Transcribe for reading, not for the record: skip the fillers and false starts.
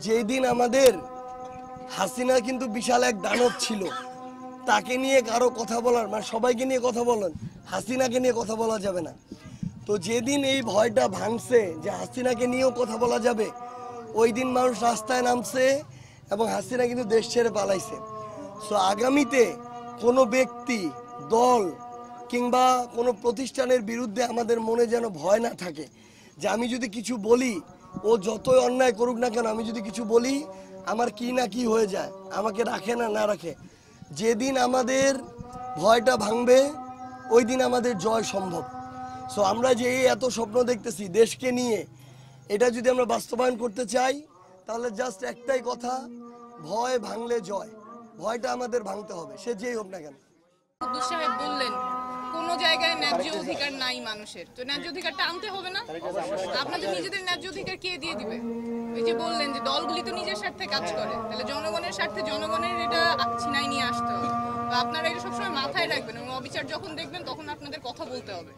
যেদিন আমাদের হাসিনা কিন্তু বিশাল এক দানব ছিল, তাকে নিয়ে কারো কথা বলার মানে সবাইকে নিয়ে কথা বলেন, হাসিনাকে নিয়ে কথা বলা যাবে না। তো যেদিন এই ভয়টা ভাঙছে যে হাসিনাকে নিয়েও কথা বলা যাবে, ওই দিন মানুষ রাস্তায় নামছে এবং হাসিনা কিন্তু দেশ ছেড়ে পালাইছে। সো আগামীতে কোনো ব্যক্তি, দল কিংবা কোনো প্রতিষ্ঠানের বিরুদ্ধে আমাদের মনে যেন ভয় না থাকে যে আমি যদি কিছু বলি, ও যতই অন্যায় করুক না কেন, আমি যদি কিছু বলি আমার কি না কি হয়ে যায়, আমাকে রাখে না না রাখে। যেদিন আমাদের ভয়টা ভাঙবে ওই দিন আমাদের জয় সম্ভব। সো আমরা যে এত স্বপ্ন দেখতেছি দেশকে নিয়ে, এটা যদি আমরা বাস্তবায়ন করতে চাই তাহলে জাস্ট একটাই কথা, ভয় ভাঙলে জয়। ভয়টা আমাদের ভাঙতে হবে, সে যেই হোক না কেন। কুদ্দুস সাহেব বললেন কোনো জায়গায় ন্যায্য অধিকার নাই মানুষের, তো ন্যায্য অধিকারটা আনতে হবে না? আপনাদের নিজেদের ন্যায্য অধিকার কে দিয়ে দিবে? এই যে বললেন যে দলগুলি তো নিজের স্বার্থে কাজ করে, তাহলে জনগণের স্বার্থে জনগণের এটা ছিনাই নিয়ে আসতে হবে, বা আপনারা এটা সবসময় মাথায় রাখবেন এবং অবিচার যখন দেখবেন তখন আপনাদের কথা বলতে হবে।